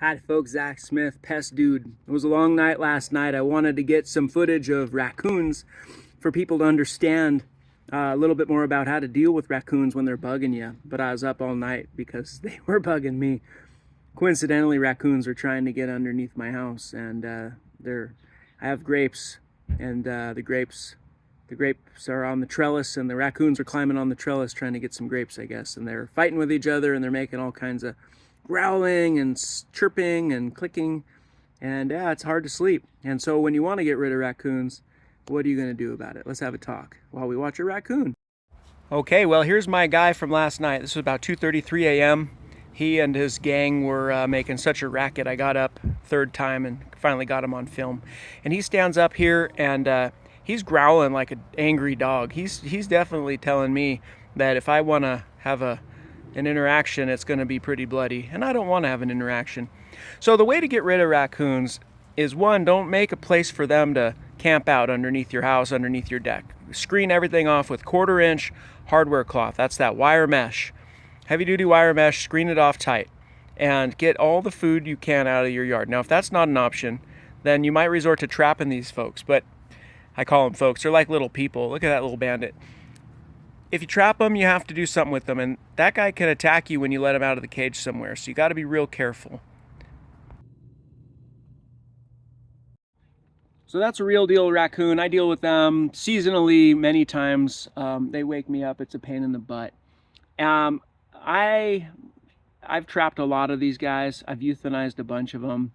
Hi folks, Zach Smith, Pest Dude. It was a long night last night. I wanted to get some footage of raccoons for people to understand a little bit more about how to deal with raccoons when they're bugging you. But I was up all night because they were bugging me. Coincidentally, raccoons are trying to get underneath my house, and I have grapes, and the grapes are on the trellis, and the raccoons are climbing on the trellis trying to get some grapes, I guess. And they're fighting with each other, and they're making all kinds of growling and chirping and clicking, and yeah, it's hard to sleep. And so when you want to get rid of raccoons, what are you going to do about it? Let's have a talk while we watch a raccoon. Okay, well, here's my guy from last night. This was about 2:33 a.m. He and his gang were making such a racket. I got up third time and finally got him on film. And he stands up here and he's growling like an angry dog. He's definitely telling me that if I want to have an interaction, it's going to be pretty bloody, and I don't want to have an interaction. So the way to get rid of raccoons is, one, don't make a place for them to camp out underneath your house, underneath your deck. Screen everything off with 1/4 inch hardware cloth. That's that wire mesh, heavy duty wire mesh. Screen it off tight and get all the food you can out of your yard. Now, if that's not an option, then you might resort to trapping these folks. But I call them folks, they're like little people. Look at that little bandit. If you trap them, you have to do something with them, and that guy can attack you when you let him out of the cage somewhere, so you got to be real careful. So that's a real deal raccoon. I deal with them seasonally many times. They wake me up. It's a pain in the butt. Um, I, I've trapped a lot of these guys. I've euthanized a bunch of them.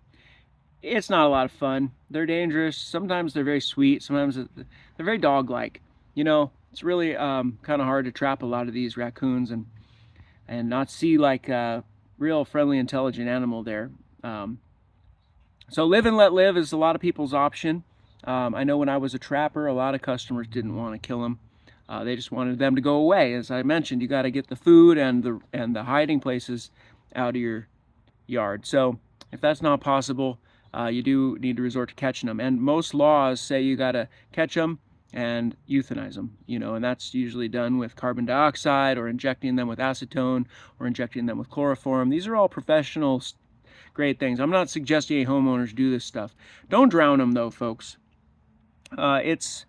It's not a lot of fun. They're dangerous. Sometimes they're very sweet. Sometimes they're very dog-like. You know, it's really kind of hard to trap a lot of these raccoons and not see like a real friendly, intelligent animal there. So live and let live is a lot of people's option. I know when I was a trapper, a lot of customers didn't want to kill them. They just wanted them to go away. As I mentioned, you got to get the food and the hiding places out of your yard. So if that's not possible, you do need to resort to catching them. And most laws say you got to catch them and euthanize them, you know, and that's usually done with carbon dioxide or injecting them with acetone or injecting them with chloroform. These are all professional great things. I'm not suggesting any homeowners do this stuff. Don't drown them though, folks. It's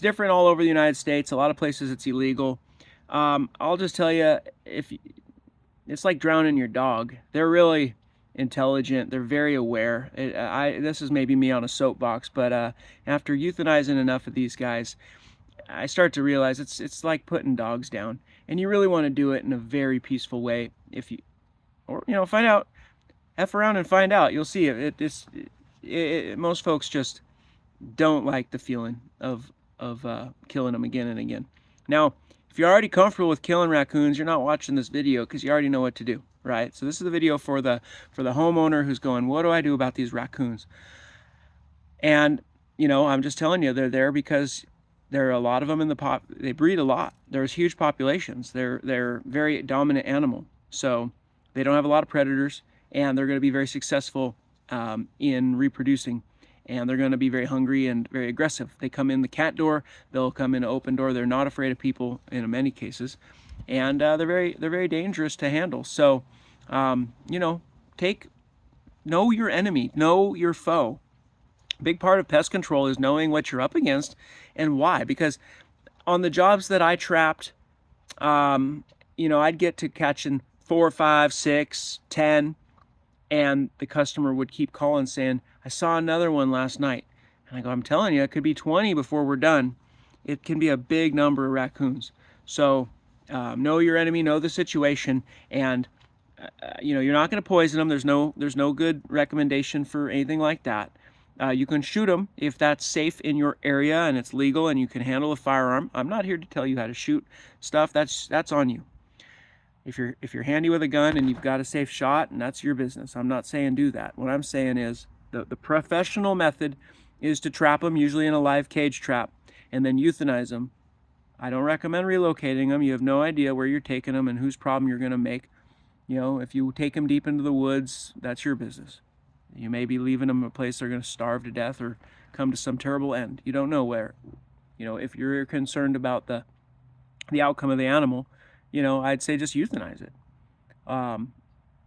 different all over the United States. A lot of places it's illegal. I'll just tell you, it's like drowning your dog. They're really intelligent. They're very aware. This is maybe me on a soapbox, but after euthanizing enough of these guys, I start to realize it's like putting dogs down, and you really want to do it in a very peaceful way. If you, or you know, find out, F around and find out. You'll see most folks just don't like the feeling of killing them again and again. Now, if you're already comfortable with killing raccoons, you're not watching this video because you already know what to do, right? So this is the video for the homeowner who's going, what do I do about these raccoons? And you know, I'm just telling you, they're there because there are a lot of them in the they breed a lot. There's huge populations. They're very dominant animal, so they don't have a lot of predators, and they're going to be very successful in reproducing. And they're going to be very hungry and very aggressive. They come in the cat door, they'll come in an open door. They're not afraid of people in many cases, and they're very dangerous to handle. So, you know, know your enemy, know your foe. Big part of pest control is knowing what you're up against and why. Because on the jobs that I trapped, you know, I'd get to catching 4, 5, 6, 10. And the customer would keep calling saying, I saw another one last night. And I go, I'm telling you, it could be 20 before we're done. It can be a big number of raccoons. So know your enemy, know the situation, and you know, you're not going to poison them. There's no good recommendation for anything like that. You can shoot them if that's safe in your area and it's legal and you can handle a firearm. I'm not here to tell you how to shoot stuff. That's on you. If you're handy with a gun and you've got a safe shot, and that's your business. I'm not saying do that. What I'm saying is the professional method is to trap them, usually in a live cage trap, and then euthanize them. I don't recommend relocating them. You have no idea where you're taking them and whose problem you're going to make. You know, if you take them deep into the woods, that's your business. You may be leaving them a place they're going to starve to death or come to some terrible end. You don't know where. You know, if you're concerned about the outcome of the animal, you know, I'd say just euthanize it.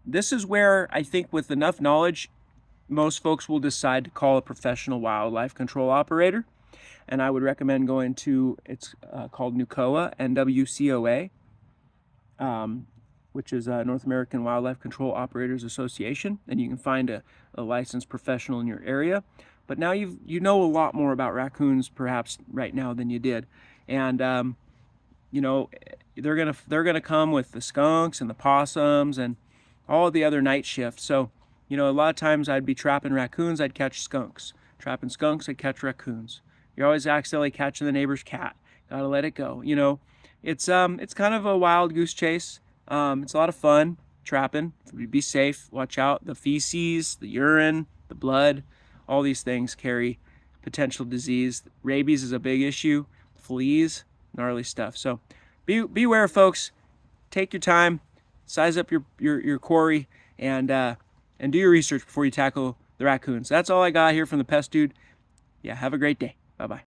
this is where I think with enough knowledge, most folks will decide to call a professional wildlife control operator. And I would recommend going to, it's called NWCOA, NWCOA, which is North American Wildlife Control Operators Association, and you can find a licensed professional in your area. But now you know a lot more about raccoons perhaps right now than you did, and you know, they're gonna come with the skunks and the possums and all the other night shifts. So you know, a lot of times I'd be trapping raccoons, I'd catch skunks. Trapping skunks, I'd catch raccoons. You're always accidentally catching the neighbor's cat. Gotta let it go. You know, it's kind of a wild goose chase. It's a lot of fun trapping. Be safe. Watch out. The feces, the urine, the blood, all these things carry potential disease. Rabies is a big issue. Fleas, gnarly stuff. So beware, folks. Take your time. Size up your quarry and do your research before you tackle the raccoons. That's all I got here from the Pest Dude. Yeah, have a great day. Bye-bye.